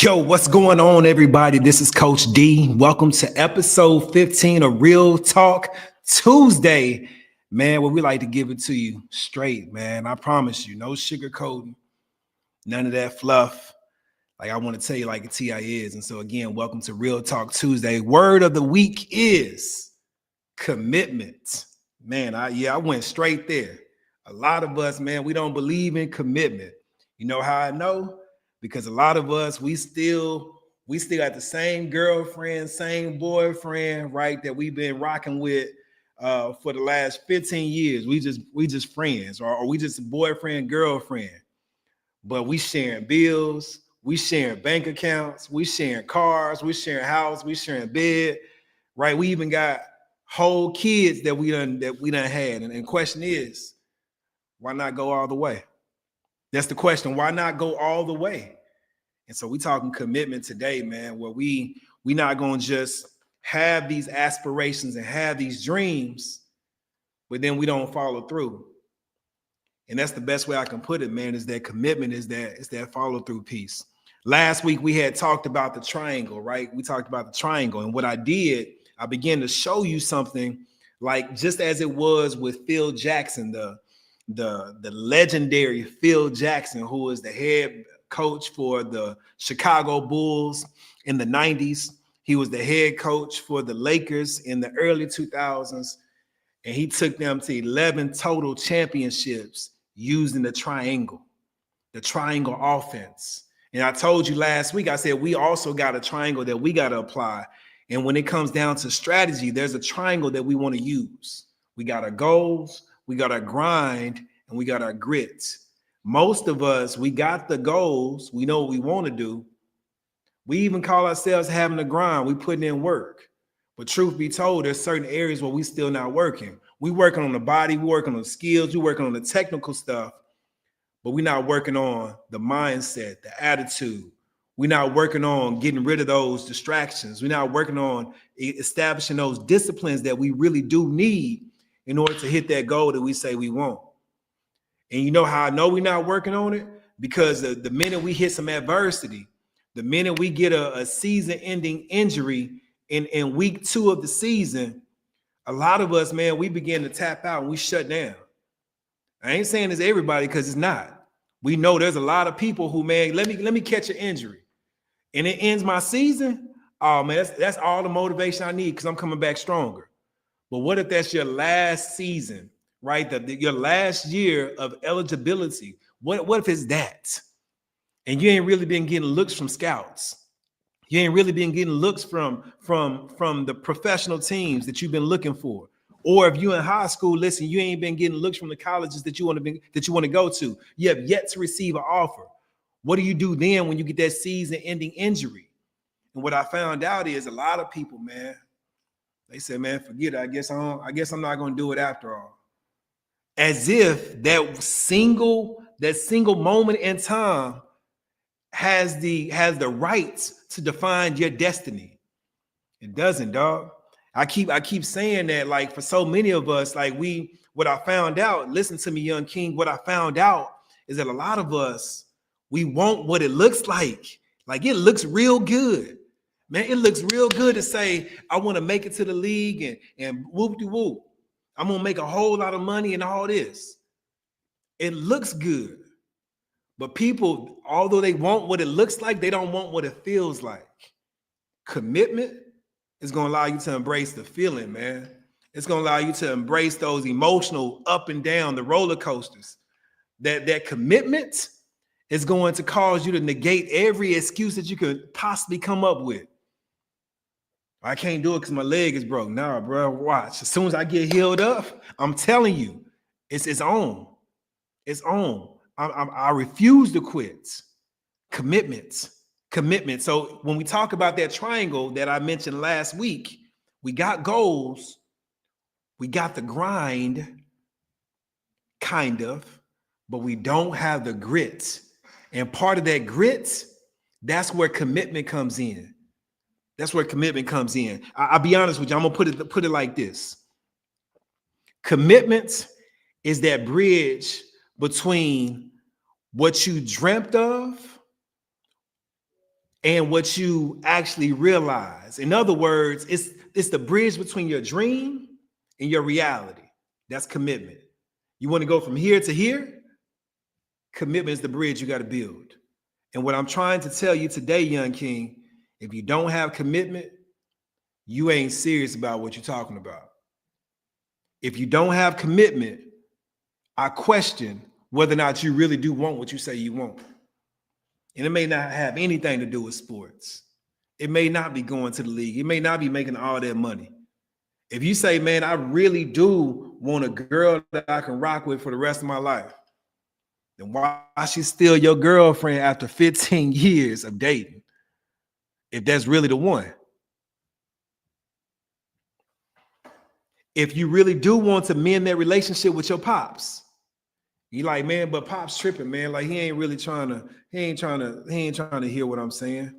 Yo, what's going on, everybody? This is Coach D. Welcome to episode 15 of Real Talk Tuesday, man, where we like to give it to you straight, man. I promise you, no sugarcoating, none of that fluff. Like I want to tell you like a TI is. And so again, welcome to Real Talk Tuesday. Word of the week is commitment. Man, I went straight there. A lot of us, man, we don't believe in commitment. You know how I know? Because a lot of us, we still got the same girlfriend, same boyfriend, right? That we've been rocking with for the last 15 years. We just friends, or we just boyfriend, girlfriend. But we sharing bills, we sharing bank accounts, we sharing cars, we sharing house, we sharing bed, right? We even got whole kids that we done had. And the question is, why not go all the way? That's the question. Why not go all the way? And so we talking commitment today, man, where we not going to just have these aspirations and have these dreams, but then we don't follow through. And that's the best way I can put it, man, is that commitment is that follow through piece. Last week we had talked about the triangle, right? We talked about the triangle. And what I did, I began to show you something like just as it was with Phil Jackson, the legendary Phil Jackson, who was the head coach for the Chicago Bulls in the 90s. He was the head coach for the Lakers in the early 2000s. And he took them to 11 total championships using the triangle offense. And I told you last week, I said, we also got a triangle that we got to apply. And when it comes down to strategy, there's a triangle that we want to use. We got our goals, we got our grind, and we got our grit. Most of us, we got the goals. We know what we want to do. We even call ourselves having the grind. We putting in work. But truth be told, there's certain areas where we still not working. We working on the body. We working on the skills. We working on the technical stuff. But we're not working on the mindset, the attitude. We're not working on getting rid of those distractions. We're not working on establishing those disciplines that we really do need in order to hit that goal that we say we want. And you know how I know we're not working on it? Because the minute we hit some adversity, the minute we get a season-ending injury in week 2 of the season, a lot of us, man, we begin to tap out and we shut down. I ain't saying it's everybody because it's not. We know there's a lot of people who, man, let me catch an injury. And it ends my season. Oh, man, that's all the motivation I need because I'm coming back stronger. But what if that's your last season, right? Your last year of eligibility? What if it's that? And you ain't really been getting looks from scouts. You ain't really been getting looks from the professional teams that you've been looking for. Or if you're in high school, listen, you ain't been getting looks from the colleges that you want to go to. You have yet to receive an offer. What do you do then when you get that season-ending injury? And what I found out is a lot of people, man, they said, man, forget it. I guess I'm not going to do it after all. As if that single moment in time has the right to define your destiny. It doesn't, dog. I keep saying that, like, for so many of us, like what I found out, listen to me, young king, what I found out is that a lot of us, we want what it looks like. Like, it looks real good. Man, it looks real good to say, I want to make it to the league and whoop-de-whoop. I'm going to make a whole lot of money and all this. It looks good. But people, although they want what it looks like, they don't want what it feels like. Commitment is going to allow you to embrace the feeling, man. It's going to allow you to embrace those emotional up and down, the roller coasters. That commitment is going to cause you to negate every excuse that you could possibly come up with. I can't do it because my leg is broke. Nah, bro, watch. As soon as I get healed up, I'm telling you, it's on. It's on. I refuse to quit. Commitment. So when we talk about that triangle that I mentioned last week, we got goals, we got the grind, kind of, but we don't have the grit. And part of that grit, that's where commitment comes in. I'll be honest with you. I'm gonna put it like this. Commitment is that bridge between what you dreamt of and what you actually realize. In other words, it's the bridge between your dream and your reality. That's commitment. You want to go from here to here? Commitment is the bridge you got to build. And what I'm trying to tell you today, young king, if you don't have commitment, you ain't serious about what you're talking about. If you don't have commitment, I question whether or not you really do want what you say you want. And it may not have anything to do with sports. It may not be going to the league. It may not be making all that money. If you say, man, I really do want a girl that I can rock with for the rest of my life, then why she's still your girlfriend after 15 years of dating? If that's really the one. If you really do want to mend that relationship with your pops, you like, man, but Pop's tripping, man. Like he ain't trying to hear what I'm saying.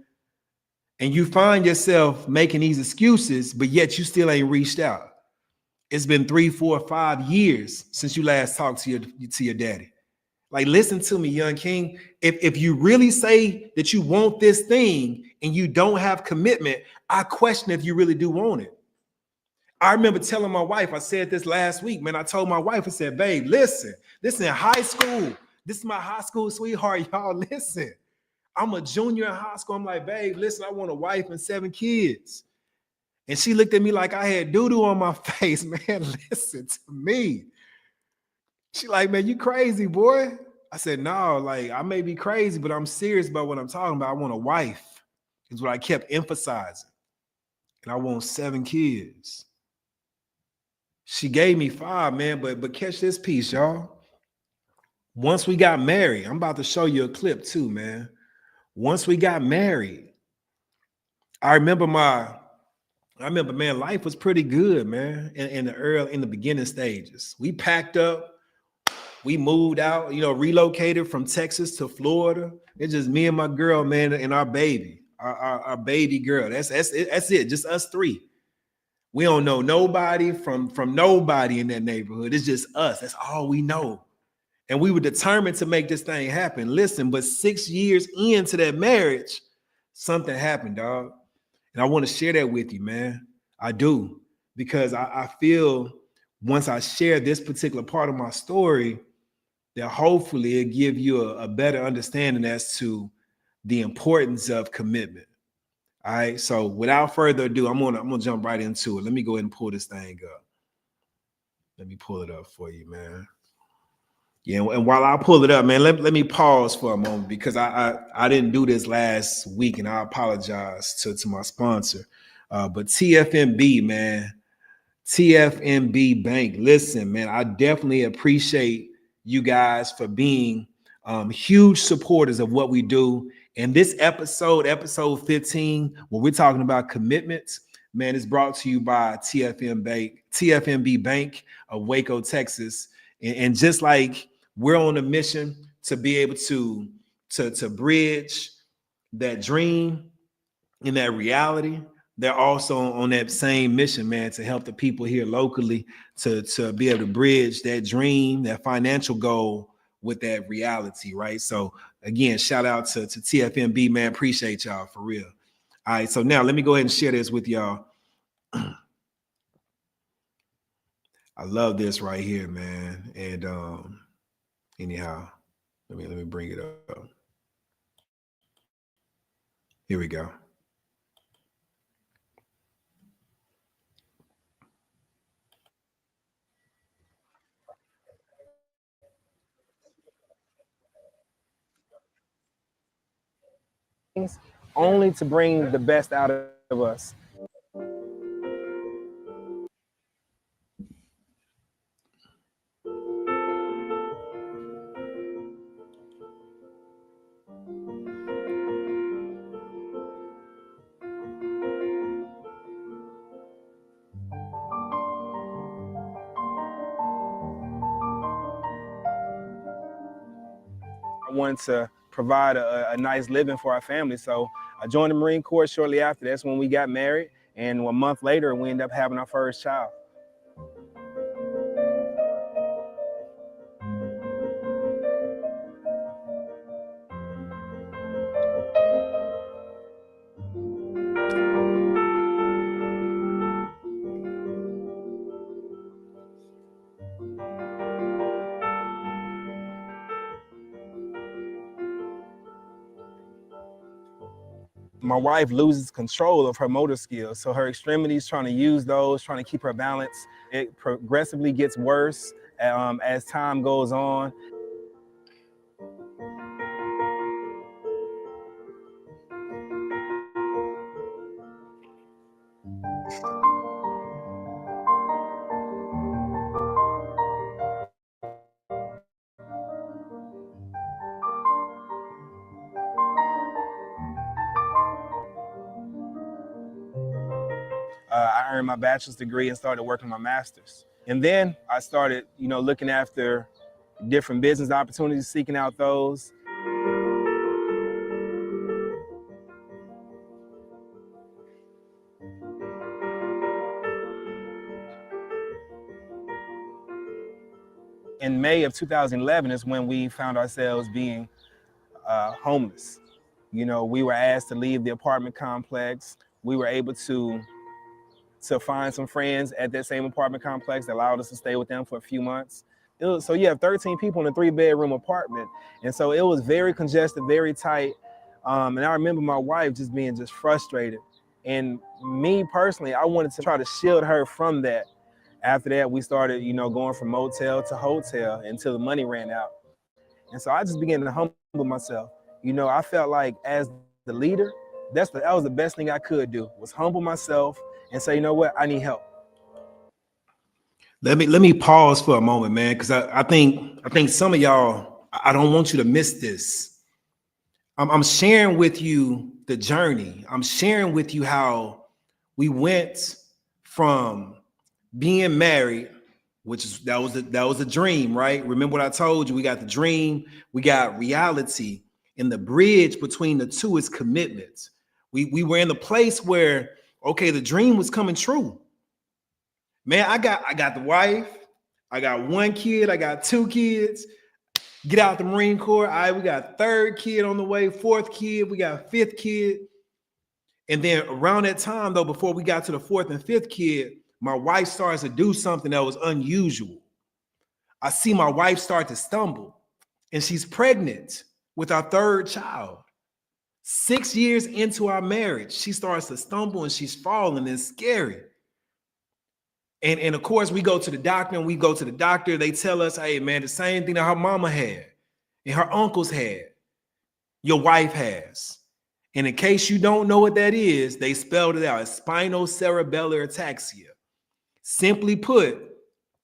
And you find yourself making these excuses, but yet you still ain't reached out. It's been 3, 4, 5 years since you last talked to your daddy. Like, listen to me, young king. If you really say that you want this thing and you don't have commitment, I question if you really do want it. I remember telling my wife, I said this last week, man. I told my wife, I said, babe, listen, this in high school. This is my high school sweetheart. Y'all listen. I'm a junior in high school. I'm like, babe, listen, I want a wife and 7 kids. And she looked at me like I had doo-doo on my face. Man, listen to me. She like, man, you crazy, boy. I said, no, like I may be crazy, but I'm serious about what I'm talking about. I want a wife, is what I kept emphasizing. And I want 7 kids. She gave me 5, man, but catch this piece, y'all. Once we got married, I'm about to show you a clip too, man. Once we got married, I remember, man, life was pretty good, man, in the beginning stages. We packed up, we moved out, relocated from Texas to Florida. It's just me and my girl, man, and our baby, our baby girl. That's it, just us 3. We don't know nobody from nobody in that neighborhood. It's just us. That's all we know. And we were determined to make this thing happen. Listen, but 6 years into that marriage, something happened, dog. And I want to share that with you, man. I do. Because I feel once I share this particular part of my story, that hopefully it'll give you a better understanding as to the importance of commitment. All right. So without further ado, I'm gonna jump right into it. Let me go ahead and pull this thing up. Let me pull it up for you, man. Yeah, and while I pull it up, man, let me pause for a moment because I didn't do this last week, and I apologize to my sponsor. But TFNB, man, TFNB Bank. Listen, man, I definitely appreciate you guys for being huge supporters of what we do. And this episode 15, where we're talking about commitments, man, is brought to you by TFNB Bank of Waco, Texas. And just like we're on a mission to be able to bridge that dream and that reality, they're also on that same mission, man, to help the people here locally to be able to bridge that dream, that financial goal with that reality, right? So again, shout out to TFNB, man. Appreciate y'all for real. All right, so now let me go ahead and share this with y'all. I love this right here, man. And anyhow, let me bring it up. Here we go. Only to bring the best out of us. I wanted to provide a nice living for our family. So I joined the Marine Corps shortly after. That's when we got married. And 1 month later, we ended up having our first child. my wife loses control of her motor skills. So her extremities, trying to use those, trying to keep her balance, it progressively gets worse as time goes on. I earned my bachelor's degree and started working my master's. And then I started, looking after different business opportunities, seeking out those. In May of 2011 is when we found ourselves being homeless. We were asked to leave the apartment complex. We were able to find some friends at that same apartment complex that allowed us to stay with them for a few months. So you have 13 people in a 3-bedroom apartment. And so it was very congested, very tight. And I remember my wife just being just frustrated. And me personally, I wanted to try to shield her from that. After that, we started, going from motel to hotel until the money ran out. And so I just began to humble myself. I felt like as the leader, that was the best thing I could do, was humble myself and say, you know what, I need help. Let me pause for a moment, man, because I think some of y'all, I don't want you to miss this. I'm sharing with you the journey. I'm sharing with you how we went from being married, that was a dream, right? Remember what I told you? We got the dream, we got reality, and the bridge between the two is commitment. We were in the place where, okay, the dream was coming true. Man, I got the wife, I got 1 kid, I got 2 kids. Get out the Marine Corps. All right, we got 3rd kid on the way, 4th kid, we got 5th kid. And then around that time, though, before we got to the 4th and 5th kid, my wife starts to do something that was unusual. I see my wife start to stumble, and she's pregnant with our 3rd child. 6 years into our marriage, she starts to stumble and she's falling. It's scary. And of course, we go to the doctor, they tell us, hey, man, the same thing that her mama had and her uncles had, your wife has. And in case you don't know what that is, they spelled it out. It's spinocerebellar ataxia. Simply put,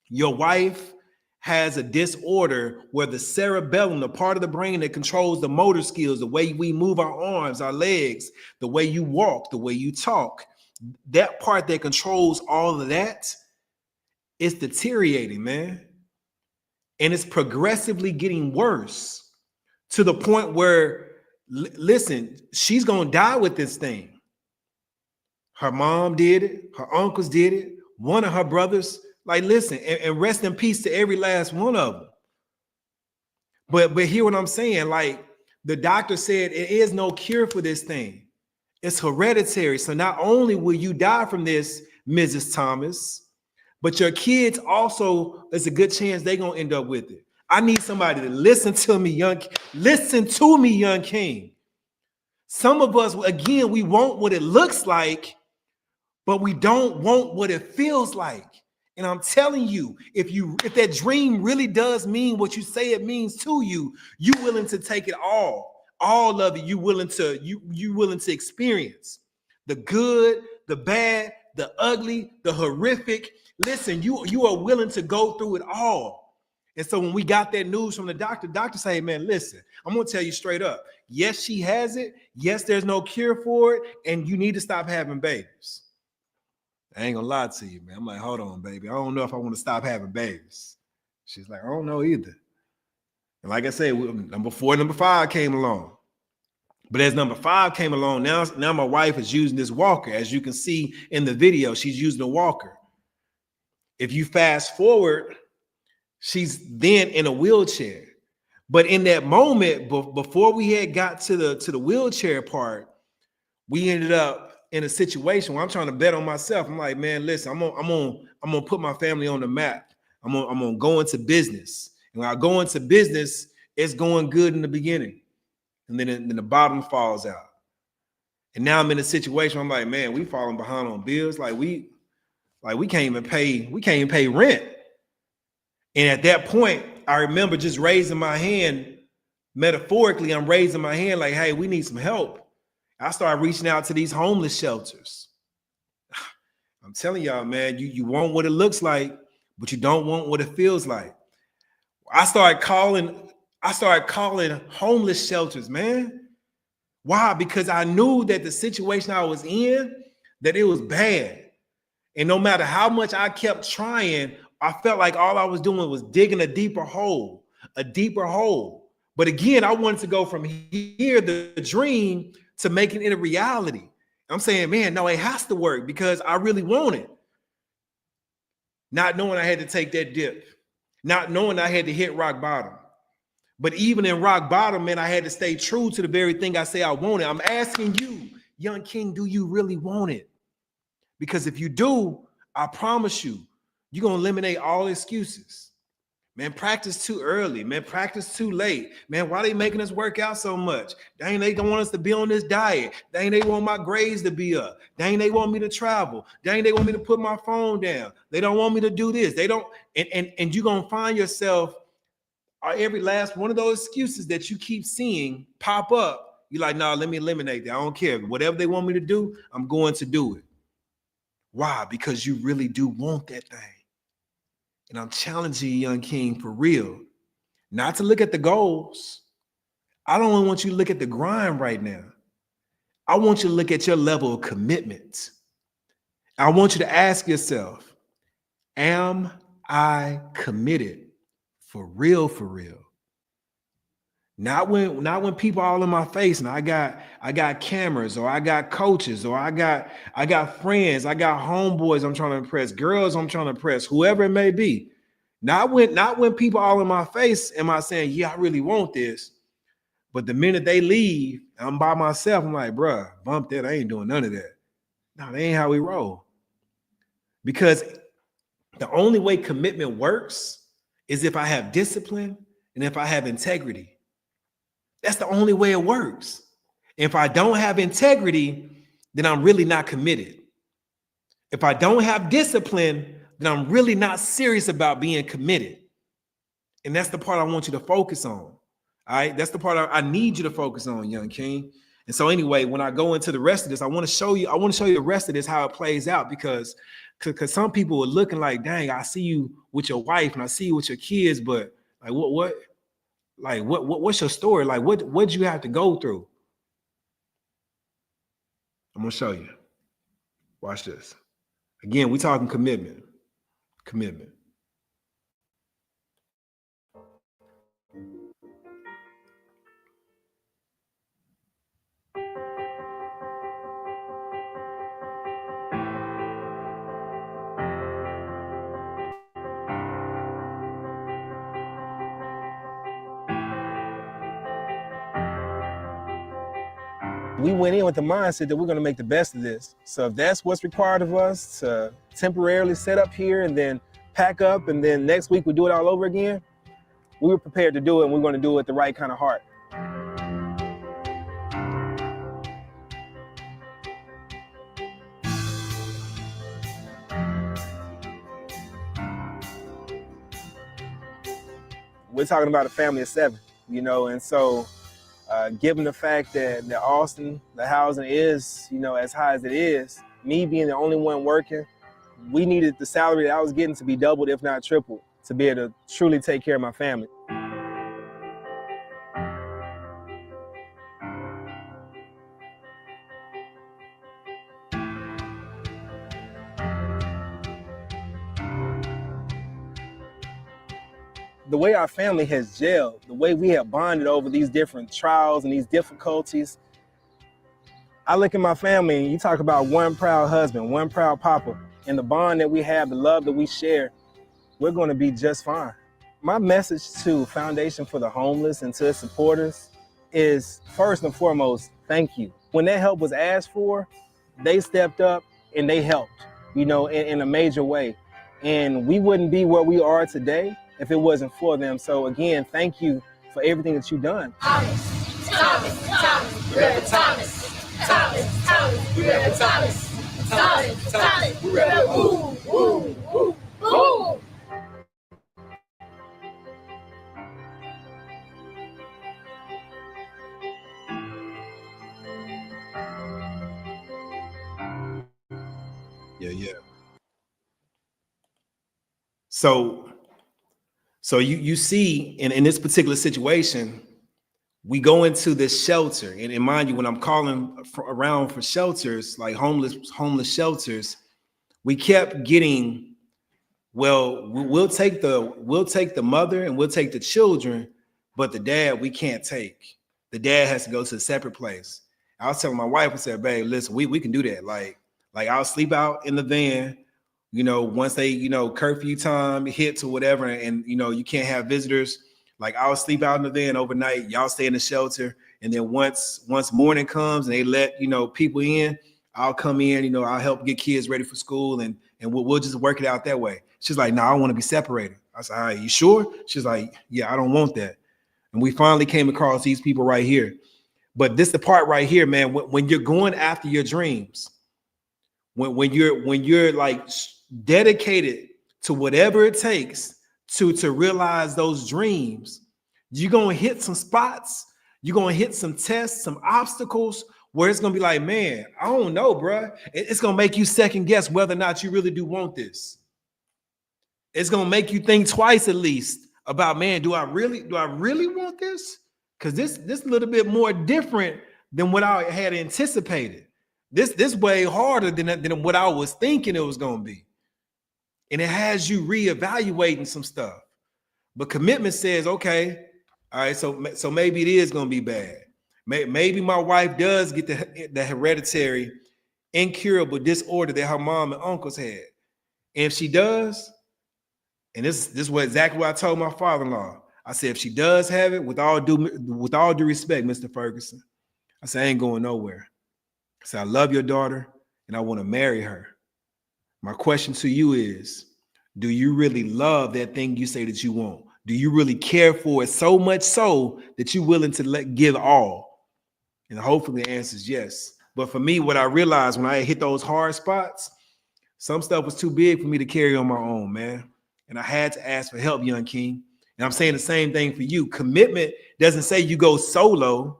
your wife has a disorder where the cerebellum, the part of the brain that controls the motor skills, the way we move our arms, our legs, the way you walk, the way you talk, that part that controls all of that is deteriorating, man. And it's progressively getting worse to the point where, listen, she's going to die with this thing. Her mom did it. Her uncles did it. One of her brothers, like, listen, and rest in peace to every last one of them. But hear what I'm saying? Like, the doctor said, it is no cure for this thing. It's hereditary. So not only will you die from this, Mrs. Thomas, but your kids also, there's a good chance they're going to end up with it. I need somebody to listen to me, young king. Some of us, again, we want what it looks like, but we don't want what it feels like. And I'm telling you, if that dream really does mean what you say it means to you, you willing to take it all of it. You willing to experience the good, the bad, the ugly, the horrific. Listen, you are willing to go through it all. And so when we got that news from the doctor say, man, listen, I'm going to tell you straight up. Yes, she has it. Yes, there's no cure for it. And you need to stop having babies. I ain't gonna lie to you, man. I'm like, hold on, baby. I don't know if I want to stop having babies. She's like, I don't know either. And like I said, number 4, number 5 came along. But as number 5 came along, now my wife is using this walker. As you can see in the video, she's using a walker. If you fast forward, she's then in a wheelchair. But in that moment, before we had got to the wheelchair part, we ended up in a situation where I'm trying to bet on myself. I'm like, man, listen, I'm gonna put my family on the map. I'm gonna go into business. And when I go into business, it's going good in the beginning. And then the bottom falls out. And now I'm in a situation where I'm like, man, we falling behind on bills. Like we can't even pay rent. And at that point, I remember just raising my hand. Metaphorically, I'm raising my hand like, hey, we need some help. I started reaching out to these homeless shelters. I'm telling y'all, man, you want what it looks like, but you don't want what it feels like. I started calling homeless shelters, man. Why? Because I knew that the situation I was in, that it was bad. And no matter how much I kept trying, I felt like all I was doing was digging a deeper hole. But again, I wanted to go from here, the dream, to making it a reality. I'm saying, man, no, it has to work because I really want it. Not knowing I had to take that dip, not knowing I had to hit rock bottom. But even in rock bottom, man, I had to stay true to the very thing I say I wanted. I'm asking you, young king, do you really want it? Because if you do, I promise you, you're going to eliminate all excuses. Man, practice too early. Man, practice too late. Man, why are they making us work out so much? Dang, they don't want us to be on this diet. Dang, they want my grades to be up. Dang, they want me to travel. Dang, they want me to put my phone down. They don't want me to do this. They don't. And you're going to find yourself every last one of those excuses that you keep seeing pop up. You're like, no, let me eliminate that. I don't care. Whatever they want me to do, I'm going to do it. Why? Because you really do want that thing. And I'm challenging you, young king, for real, not to look at the goals. I don't want you to look at the grind right now. I want you to look at your level of commitment. I want you to ask yourself, am I committed for real, for real? Not when people all in my face and I got cameras, or I got coaches, or I got friends, I got homeboys I'm trying to impress, girls I'm trying to impress, whoever it may be. Not when people all in my face am I saying, yeah, I really want this. But the minute they leave, I'm by myself. I'm like, bruh, bump that. I ain't doing none of that. No, that ain't how we roll. Because the only way commitment works is if I have discipline and if I have integrity. That's the only way it works. If I don't have integrity, then I'm really not committed. If I don't have discipline, then I'm really not serious about being committed. And that's the part I want you to focus on. All right. That's the part I need you to focus on, young king. And so anyway, when I go into the rest of this, I want to show you the rest of this, how it plays out, because some people are looking like, dang, I see you with your wife and I see you with your kids, but like what's your story? Like, what'd you have to go through? I'm gonna show you. Watch this. Again, we talking commitment. We went in with the mindset that we're going to make the best of this. So if that's what's required of us to temporarily set up here and then pack up, and then next week we do it all over again, we were prepared to do it, and we're going to do it with the right kind of heart. We're talking about a family of 7, and so given the fact that Austin, the housing is, as high as it is, me being the only one working, we needed the salary that I was getting to be doubled, if not tripled, to be able to truly take care of my family. The way our family has gelled, the way we have bonded over these different trials and these difficulties, I look at my family and you talk about one proud husband, one proud papa, and the bond that we have, the love that we share, we're going to be just fine. My message to Foundation for the Homeless and to its supporters is, first and foremost, thank you. When that help was asked for, they stepped up and they helped, in a major way. And we wouldn't be where we are today if it wasn't for them. So again, thank you for everything that you've done. Thomas, Thomas, Thomas. Talent, we have talent, we have boom. Yeah. So you see in this particular situation, we go into this shelter, and mind you, when I'm calling around for shelters, like homeless shelters, we kept getting, well, we'll take the mother and we'll take the children, but the dad we can't take. The dad has to go to a separate place. I was telling my wife, I said, babe, listen, we can do that. Like I'll sleep out in the van, once they, curfew time hits or whatever, and you can't have visitors. Like I'll sleep out in the van overnight. Y'all stay in the shelter, and then once morning comes and they let people in, I'll come in. I'll help get kids ready for school, and we'll just work it out that way. She's like, no, I want to be separated. I said, all right, you sure? She's like, yeah, I don't want that. And we finally came across these people right here. But this the part right here, man. When you're going after your dreams, when you're like dedicated to whatever it takes to realize those dreams, you're gonna hit some spots, you're gonna hit some tests, some obstacles where it's gonna be like, man, I don't know, bro. It's gonna make you second guess whether or not you really do want this. It's gonna make you think twice at least about, man, do I really want this? Because this a little bit more different than what I had anticipated. This way harder than what I was thinking it was gonna be. And it has you reevaluating some stuff. But commitment says, okay, all right, so maybe it is gonna be bad. Maybe my wife does get the hereditary incurable disorder that her mom and uncles had. And if she does, and this is exactly what I told my father-in-law. I said, if she does have it, with all due respect, Mr. Ferguson, I said, I ain't going nowhere. I said, I love your daughter and I want to marry her. My question to you is, do you really love that thing you say that you want? Do you really care for it so much so that you're willing to give all? And hopefully the answer is yes. But for me, what I realized when I hit those hard spots, some stuff was too big for me to carry on my own, man. And I had to ask for help, young king. And I'm saying the same thing for you. Commitment doesn't say you go solo.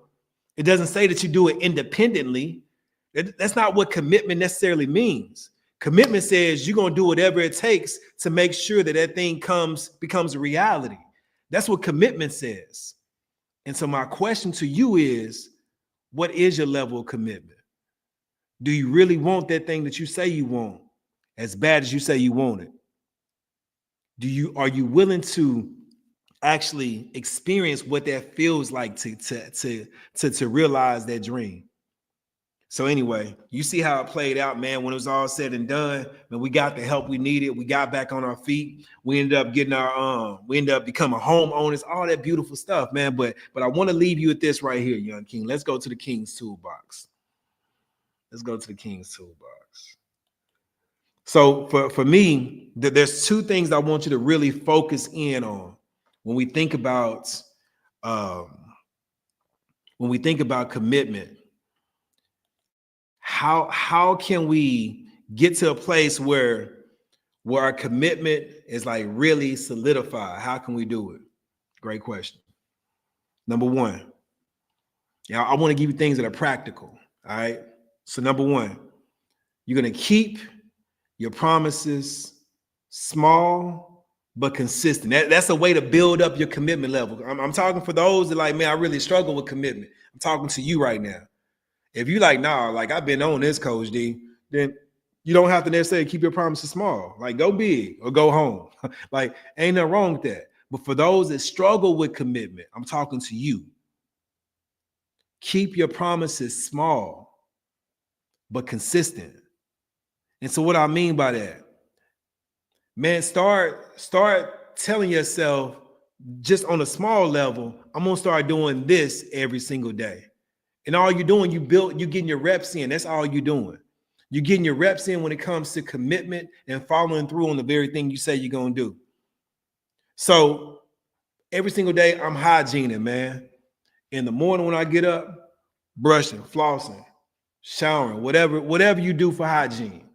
It doesn't say that you do it independently. That's not what commitment necessarily means. Commitment says you're going to do whatever it takes to make sure that thing becomes a reality. That's what commitment says. And so my question to you is, what is your level of commitment? Do you really want that thing that you say you want as bad as you say you want it? Are you willing to actually experience what that feels like to realize that dream? So anyway, you see how it played out, man. When it was all said and done, man, we got the help we needed. We got back on our feet. We ended up getting we ended up becoming homeowners, all that beautiful stuff, man. But I want to leave you with this right here, young king. Let's go to the King's Toolbox. Let's go to the King's Toolbox. So for me, there's two things I want you to really focus in on when we think about commitment. How can we get to a place where our commitment is like really solidified? How can we do it? Great question. Number one, I want to give you things that are practical. All right. So number one, you're going to keep your promises small but consistent. That's a way to build up your commitment level. I'm talking for those that like, man, I really struggle with commitment. I'm talking to you right now. If you like, nah, like I've been on this, Coach D, then you don't have to necessarily keep your promises small. Like go big or go home. Like ain't nothing wrong with that. But for those that struggle with commitment, I'm talking to you. Keep your promises small but consistent. And so what I mean by that, man, start telling yourself just on a small level, I'm gonna start doing this every single day. And all you're doing, you're getting your reps in. That's all you're doing. You're getting your reps in when it comes to commitment and following through on the very thing you say you're gonna do. So every single day, I'm hygiening, man. In the morning when I get up, brushing, flossing, showering, whatever you do for hygiene.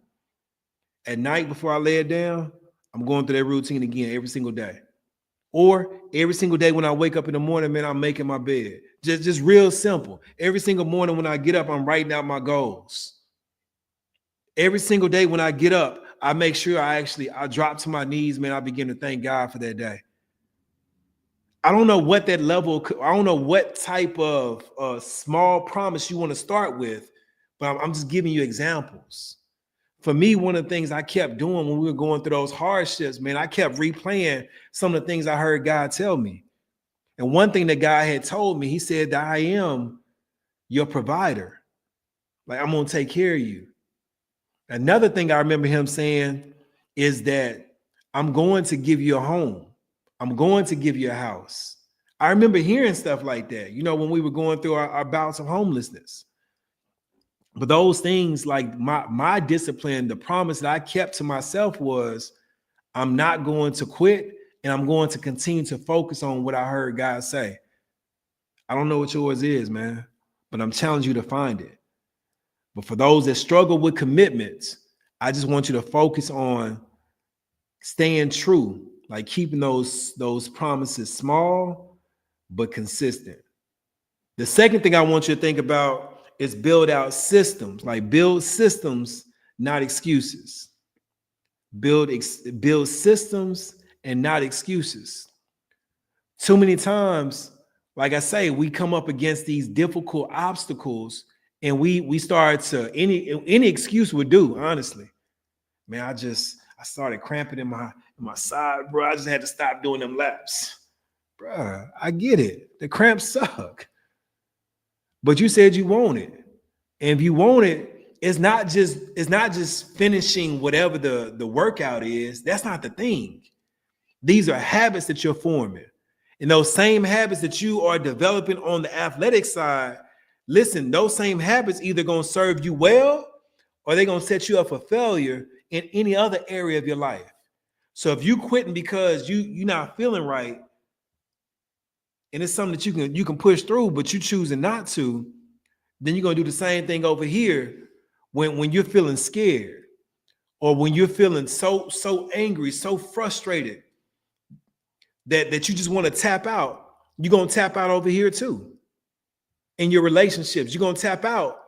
At night before I lay it down, I'm going through that routine again every single day. Or every single day when I wake up in the morning, man, I'm making my bed. Just real simple. Every single morning when I get up, I'm writing out my goals. Every single day when I get up, I make sure I drop to my knees, man. I begin to thank God for that day. I don't know what that level, I don't know what type of small promise you want to start with, but I'm just giving you examples. For me, one of the things I kept doing when we were going through those hardships, man, I kept replaying some of the things I heard God tell me. And one thing that God had told me, he said that I am your provider. Like, I'm going to take care of you. Another thing I remember him saying is that I'm going to give you a home. I'm going to give you a house. I remember hearing stuff like that, you know, when we were going through our bouts of homelessness. But those things, like my discipline, the promise that I kept to myself was, I'm not going to quit, and I'm going to continue to focus on what I heard God say. I don't know what yours is, man, but I'm challenging you to find it. But for those that struggle with commitments, I just want you to focus on staying true, like keeping those promises small but consistent. The second thing I want you to think about is build out systems, like build systems, not excuses. Build systems and not excuses. Too many times, like I say, we come up against these difficult obstacles and we start to, any excuse would do, honestly. Man, I started cramping in my side, bro. I just had to stop doing them laps. Bro, I get it. The cramps suck. But you said you want it. And if you want it, it's not just finishing whatever the workout is. That's not the thing. These are habits that you're forming. And those same habits that you are developing on the athletic side, listen, those same habits either going to serve you well or they're going to set you up for failure in any other area of your life. So if you quitting because you're not feeling right, and it's something that you can push through, but you choosing not to, then you're gonna do the same thing over here when you're feeling scared, or when you're feeling so angry, so frustrated that you just want to tap out. You're gonna tap out over here too. In your relationships, you're gonna tap out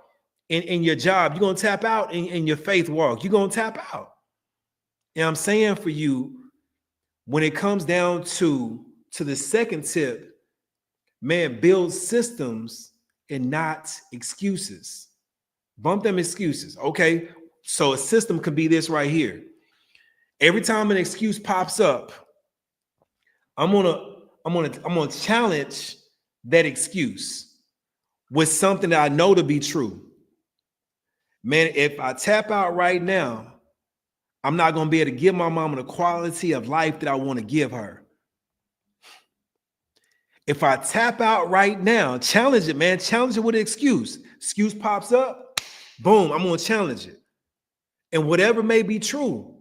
in your job, you're gonna tap out in your faith walk, you're gonna tap out. And I'm saying for you, when it comes down to the second tip, man, build systems and not excuses. Bump them excuses. Okay, so a system could be this right here. Every time an excuse pops up, I'm gonna challenge that excuse with something that I know to be true. Man, if I tap out right now, I'm not gonna be able to give my mama the quality of life that I want to give her. If I tap out right now, challenge it, man. Challenge it with an excuse. Excuse pops up, boom, I'm gonna challenge it. And whatever may be true,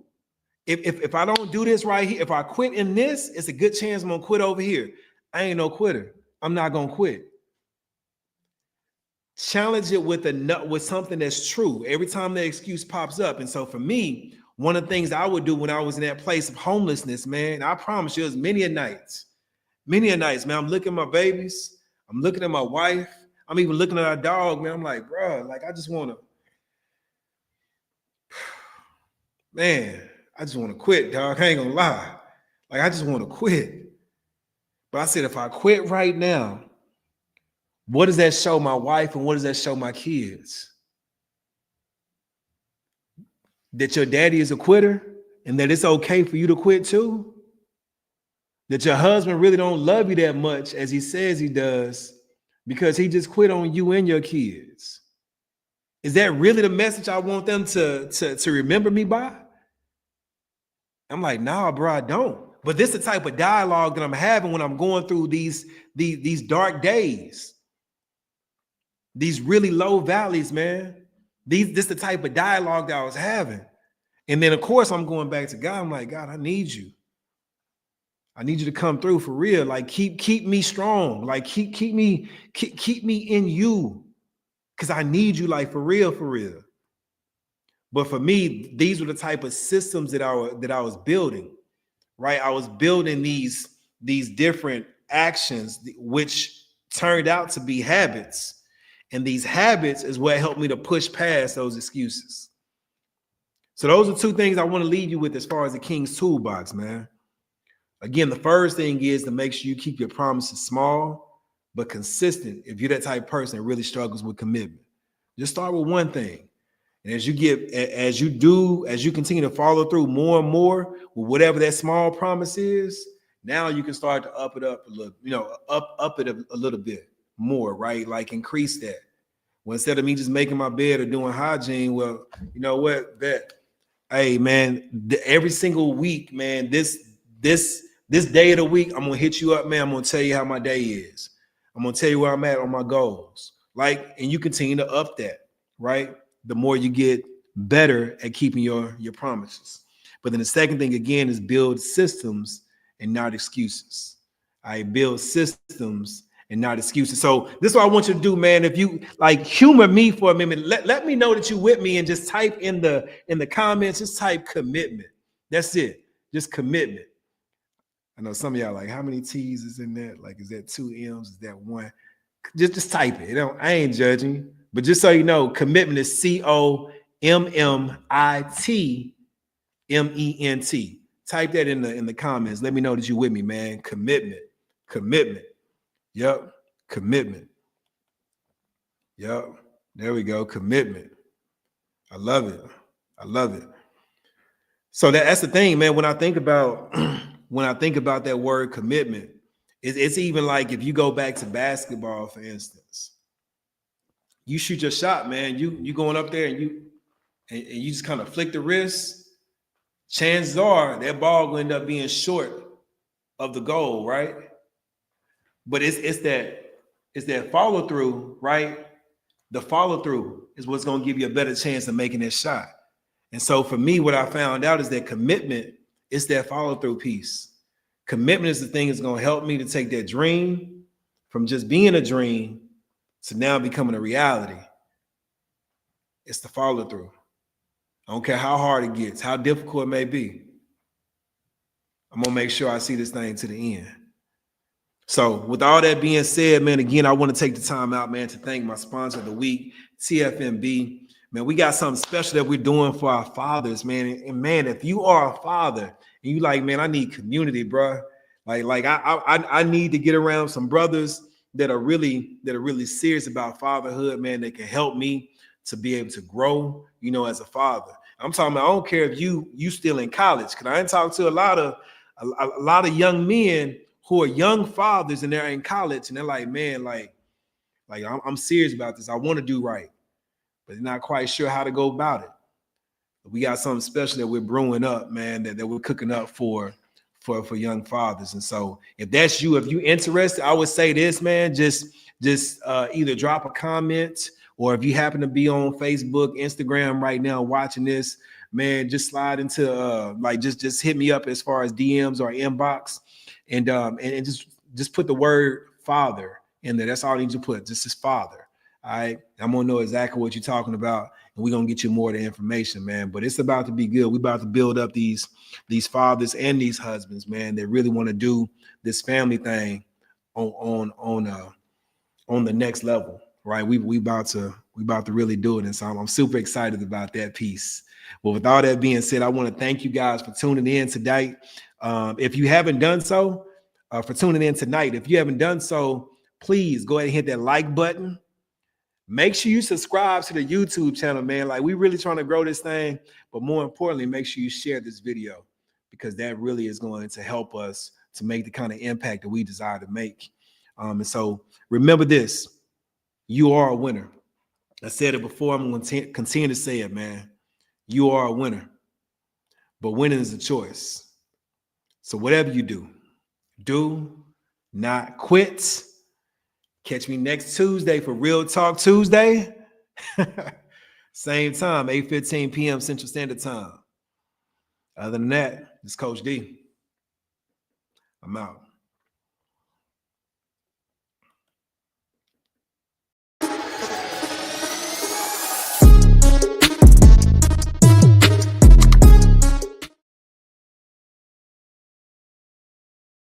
if I don't do this right here, if I quit in this, it's a good chance I'm gonna quit over here. I ain't no quitter. I'm not gonna quit. Challenge it with something that's true every time that excuse pops up. And so for me, one of the things I would do when I was in that place of homelessness, man, I promise you, it was many a nights, man. I'm looking at my babies. I'm looking at my wife. I'm even looking at our dog, man. I'm like, bro, like, I just want to, man, I just want to quit, dog. I ain't gonna lie. Like, I just want to quit. But I said, if I quit right now, what does that show my wife and what does that show my kids? That your daddy is a quitter and that it's okay for you to quit too? That your husband really don't love you that much as he says he does because he just quit on you and your kids? Is that really the message I want them to remember me by? I'm like, nah, bro, I don't. But this is the type of dialogue that I'm having when I'm going through these dark days, these really low valleys, man. This is the type of dialogue that I was having. And then, of course, I'm going back to God. I'm like, God, I need you. I need you to come through for real. Like, keep me strong. Like, keep me in you. because I need you, like, for real, for real. But for me, these were the type of systems that I was building, right? I was building these different actions, which turned out to be habits. And these habits is what helped me to push past those excuses. So those are two things I want to leave you with as far as the King's Toolbox, man. Again, the first thing is to make sure you keep your promises small, but consistent. If you're that type of person that really struggles with commitment, just start with one thing. And as you continue to follow through more and more with whatever that small promise is, now you can start to up it up a little, up it a little bit more, right? Like increase that. Well, instead of me just making my bed or doing hygiene, well, you know what? Hey, man, every single week, man, this day of the week, I'm gonna hit you up, man. I'm gonna tell you how my day is. I'm gonna tell you where I'm at on my goals. Like, and you continue to up that, right? The more you get better at keeping your promises. But then the second thing again is build systems and not excuses. I build systems and not excuses. So this is what I want you to do, man. If you like humor me for a minute, let me know that you with me and just type in the comments, just type commitment. That's it. Just commitment. I know some of y'all like, how many T's is in that? Like, is that 2 M's? Is that 1? Just type it. I ain't judging. But just so you know, commitment is COMMITMENT. Type that in the comments. Let me know that you with me, man. Commitment. Yep. Commitment. Yep. There we go. Commitment. I love it. So that's the thing, man. When I think about that word commitment, it's even like if you go back to basketball, for instance. You shoot your shot, man. You going up there and you just kind of flick the wrist. Chances are that ball will end up being short of the goal, right? But it's that follow through, right? The follow through is what's going to give you a better chance of making that shot. And so for me, what I found out is that commitment is that follow through piece. Commitment is the thing that's going to help me to take that dream from just being a dream to now becoming a reality. It's the follow through. I don't care how hard it gets, how difficult it may be. I'm going to make sure I see this thing to the end. So with all that being said, man, again, I want to take the time out, man, to thank my sponsor of the week, TFMB. Man, we got something special that we're doing for our fathers, man. And man, if you are a father and you like, man, I need community, bro. Like I need to get around some brothers that are really serious about fatherhood, man. They can help me to be able to grow, as a father. I'm talking about, I don't care if you still in college, because I ain't talked to a lot of young men who are young fathers and they're in college and they're like, man, like I'm serious about this. I want to do right, but they're not quite sure how to go about it. We got something special that we're brewing up, man, that we're cooking up for young fathers. And so if that's you, if you're interested, I would say this, man, just either drop a comment, or if you happen to be on Facebook, Instagram right now watching this, man, just slide into just hit me up as far as DMs or inbox, and just put the word father in there. That's all you need to put. Just as father. All right. I'm gonna know exactly what you're talking about, and we're gonna get you more of the information, man. But it's about to be good. We're about to build up these fathers and these husbands, man, that really want to do this family thing on the next level. Right. We about to really do it. And so I'm super excited about that piece. Well, with all that being said, I want to thank you guys for tuning in tonight. If you haven't done so, for tuning in tonight, if you haven't done so, please go ahead and hit that like button. Make sure you subscribe to the YouTube channel, man. Like, we really trying to grow this thing, but more importantly, make sure you share this video, because that really is going to help us to make the kind of impact that we desire to make. And so remember this, you are a winner. I said it before, I'm going to continue to say it, man. You are a winner, but winning is a choice. So whatever you do not quit. Catch me next Tuesday for Real Talk Tuesday. Same time, 8:15 p.m. Central Standard Time. Other than that, it's Coach D. I'm out.